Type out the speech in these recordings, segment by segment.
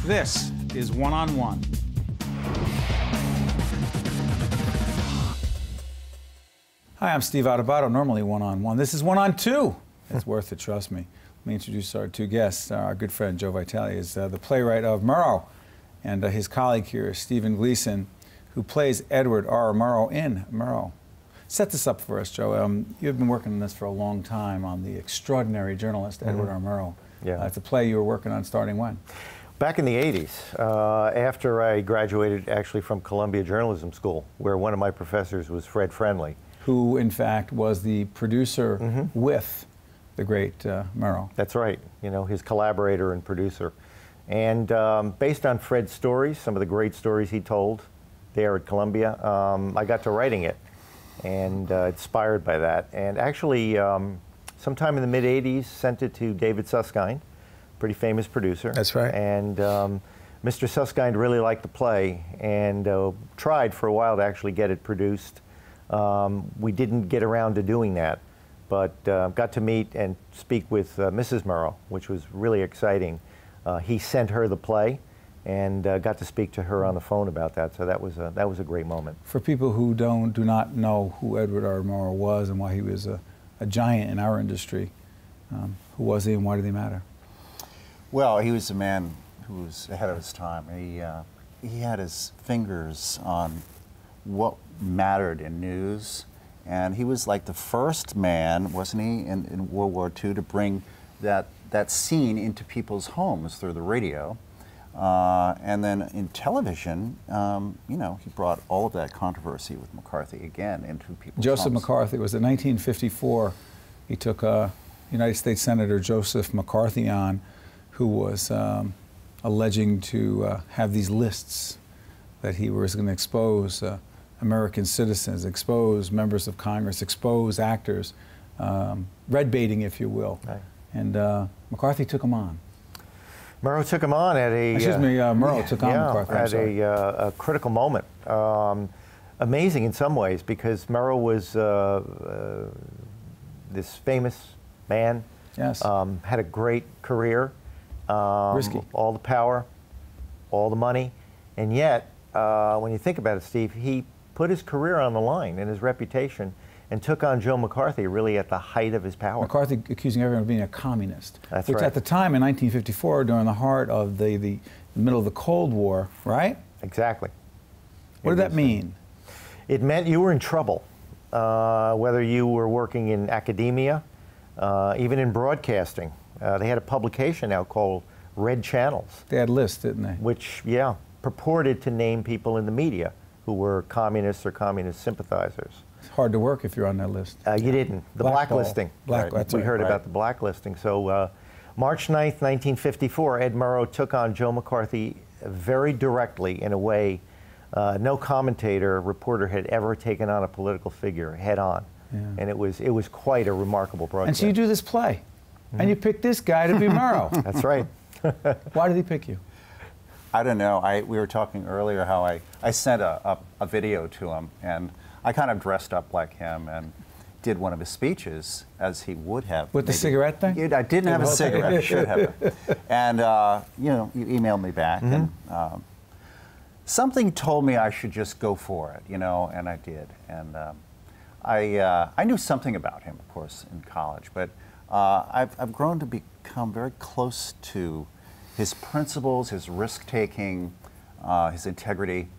This is One on One. Hi, I'm Steve Adubato, normally One on One. This is One on Two. It's worth it, trust me. Let me introduce our two guests. Our good friend Joe Vitale is the playwright of Murrow, and his colleague here is Stephen Gleason, who plays Edward R. Murrow in Murrow. Set this up for us, Joe. You've been working on this for a long time, on the extraordinary journalist Edward R. Murrow. Yeah. It's a play you were working on starting when? Back in the 80s, after I graduated actually from Columbia Journalism School, where one of my professors was Fred Friendly. Who, in fact, was the producer with the great Murrow. That's right, you know, his collaborator and producer. And based on Fred's stories, some of the great stories he told there at Columbia, I got to writing it and inspired by that. And actually, sometime in the mid-'80s, sent it to David Susskind, pretty famous producer. That's right. And Mr. Susskind really liked the play and tried for a while to actually get it produced. We didn't get around to doing that, but got to meet and speak with Mrs. Murrow, which was really exciting. He sent her the play and got to speak to her on the phone about that, so that was a great moment. For people who do not know who Edward R. Murrow was and why he was a giant in our industry, who was he and why did he matter? Well, he was a man who was ahead of his time. He had his fingers on what mattered in news, and he was like the first man, wasn't he, in World War II to bring that scene into people's homes through the radio. And then in television, you know, he brought all of that controversy with McCarthy again into people's Joseph homes. McCarthy was in 1954. He took United States Senator Joseph McCarthy on, who was alleging to have these lists that he was going to expose American citizens, expose members of Congress, expose actors, red baiting, if you will. Right. And McCarthy took him on. Murrow took him on at a... Excuse me, Murrow took on McCarthy. At a critical moment. Amazing in some ways, because Murrow was this famous man. Yes. Had a great career. Risky. All the power, all the money, and yet, when you think about it, Steve, he put his career on the line and his reputation and took on Joe McCarthy really at the height of his power. McCarthy accusing everyone of being a communist. That's which right. At the time in 1954, during the heart of the middle of the Cold War, right? Exactly. What did that mean? It meant you were in trouble, whether you were working in academia, even in broadcasting. They had a publication out called Red Channels. They had lists, didn't they? Which, yeah, purported to name people in the media who were communists or communist sympathizers. It's hard to work if you're on that list. You didn't. The blacklisting. That's we right, heard right. about the blacklisting. So March 9th, 1954, Ed Murrow took on Joe McCarthy very directly in a way no commentator, reporter had ever taken on a political figure head on. Yeah. And it was quite a remarkable broadcast. And so you do this play, and you pick this guy to be Murrow. That's right. Why did he pick you? I don't know. We were talking earlier how I sent a video to him, and I kind of dressed up like him and did one of his speeches, as he would have. With the cigarette thing? I didn't have a cigarette. I should have. And, you know, you emailed me back, and something told me I should just go for it, you know, and I did. And I knew something about him, of course, in college, but I've grown to become very close to his principles, his risk-taking, his integrity,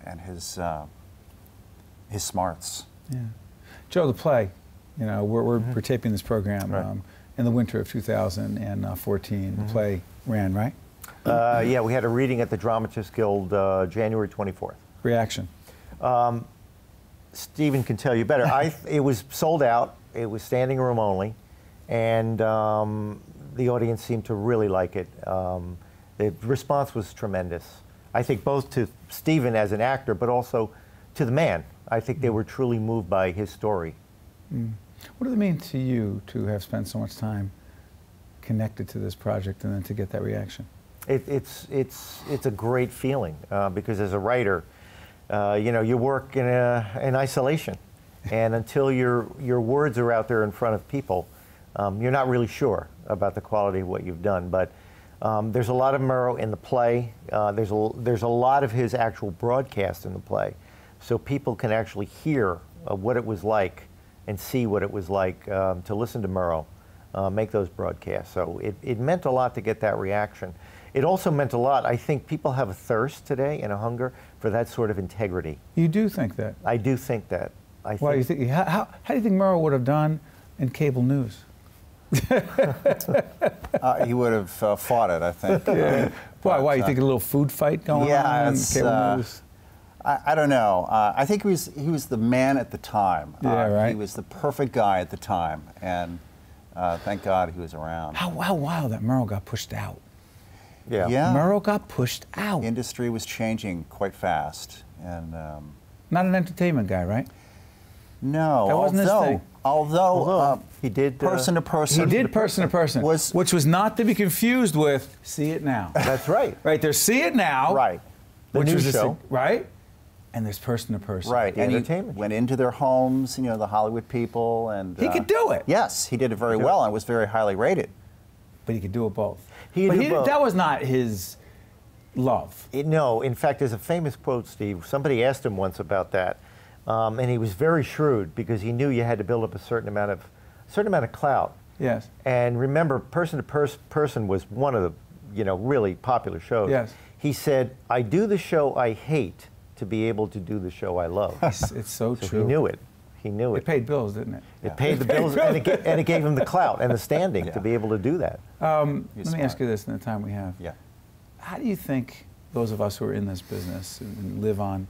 and his smarts. Yeah. Joe, the play, you know, we're taping this program in the winter of 2014. The play ran, right? Yeah, we had a reading at the Dramatists Guild January 24th. Reaction? Stephen can tell you better. It was sold out. It was standing room only, and the audience seemed to really like it. The response was tremendous. I think both to Stephen as an actor, but also to the man. I think they were truly moved by his story. What does it mean to you to have spent so much time connected to this project and then to get that reaction? It's a great feeling because as a writer, you know, you work in isolation, and until your words are out there in front of people, you're not really sure about the quality of what you've done. But There's a lot of Murrow in the play. There's a lot of his actual broadcast in the play. So people can actually hear what it was like and see what it was like to listen to Murrow make those broadcasts. So it meant a lot to get that reaction. It also meant a lot. I think people have a thirst today and a hunger for that sort of integrity. You do think that? I do think that. Why do you think? How do you think Murrow would have done in cable news? He would have fought it, I think. Yeah. Why? You think a little food fight going on in cable news? I don't know. I think he was the man at the time. Yeah, right. He was the perfect guy at the time, and thank God he was around. How wild that Murrow got pushed out. Yeah. Murrow got pushed out. The industry was changing quite fast, and not an entertainment guy, right? No, that wasn't his thing. Although he did person to person. He did person to person, which was not to be confused with See It Now. That's right. Right, there's See It Now. Right. The which news was show. Right. And there's person to person. Right, and entertainment. he went into their homes, you know, the Hollywood people, and he could do it. Yes, he did it very well, and was very highly rated. But he could do it both. Both. That was not his love. No, in fact, there's a famous quote, Steve. Somebody asked him once about that, and he was very shrewd because he knew you had to build up a certain amount of clout. Yes. And remember, Person to Person was one of the, really popular shows. Yes. He said, "I do the show I hate to be able to do the show I love." It's so true. He knew it. He knew it. It paid bills, didn't it? It paid the bills, and it gave him the clout and the standing to be able to do that. Let me ask you this in the time we have. Yeah. How do you think those of us who are in this business and live on,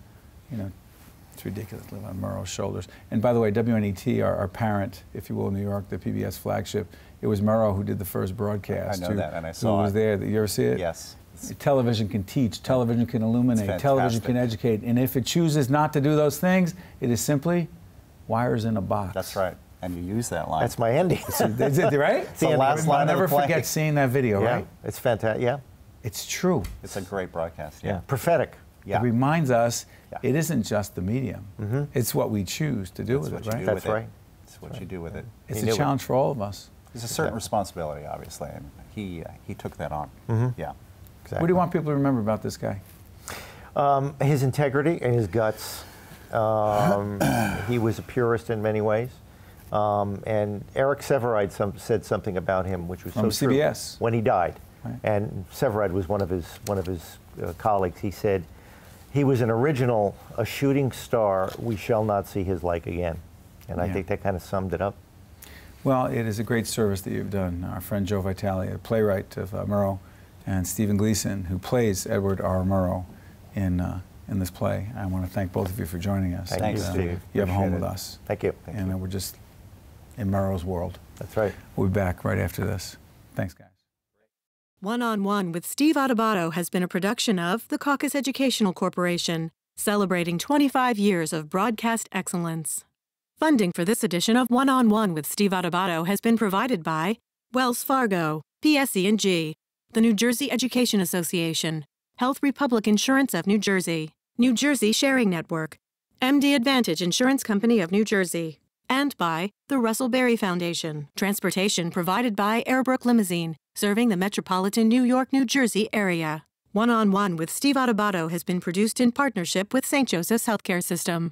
it's ridiculous, live on Murrow's shoulders. And by the way, WNET, our parent, if you will, in New York, the PBS flagship, it was Murrow who did the first broadcast. I know that, and I saw it. Who was there. You ever see it? Yes. Television can teach, television can illuminate, television can educate, and if it chooses not to do those things, it is simply wires in a box. That's right, and you use that line. That's my ending. Is it right? It's the last line. I'll never forget seeing that video, yeah, right? It's fantastic, yeah. It's true. It's a great broadcast, yeah. Prophetic. Yeah. It reminds us it isn't just the medium. Mm-hmm. It's what we choose to do with it, right? That's right. It's what you do with it. It's a challenge for all of us. There's a certain responsibility, obviously, and he took that on. Mm-hmm. Yeah. Exactly. What do you want people to remember about this guy? His integrity and his guts. He was a purist in many ways. And Eric Sevareid said something about him, which was from so CBS true, when he died. Right. And Sevareid was one of his colleagues. He said, "He was an original, a shooting star. We shall not see his like again." And I think that kind of summed it up. Well, it is a great service that you've done. Our friend Joe Vitale, a playwright of Murrow, and Stephen Gleason, who plays Edward R. Murrow in this play. I want to thank both of you for joining us. Thank you, Steve. You have a home with us. Thank you. And we're just in Murrow's world. That's right. We'll be back right after this. Thanks, guys. One-on-One with Steve Adubato has been a production of the Caucus Educational Corporation, celebrating 25 years of broadcast excellence. Funding for this edition of One-on-One with Steve Adubato has been provided by Wells Fargo, PSE&G, the New Jersey Education Association, Health Republic Insurance of New Jersey, New Jersey Sharing Network, MD Advantage Insurance Company of New Jersey, and by the Russell Berry Foundation. Transportation provided by Airbrook Limousine, serving the metropolitan New York, New Jersey area. One-on-One with Steve Adubato has been produced in partnership with St. Joseph's Healthcare System.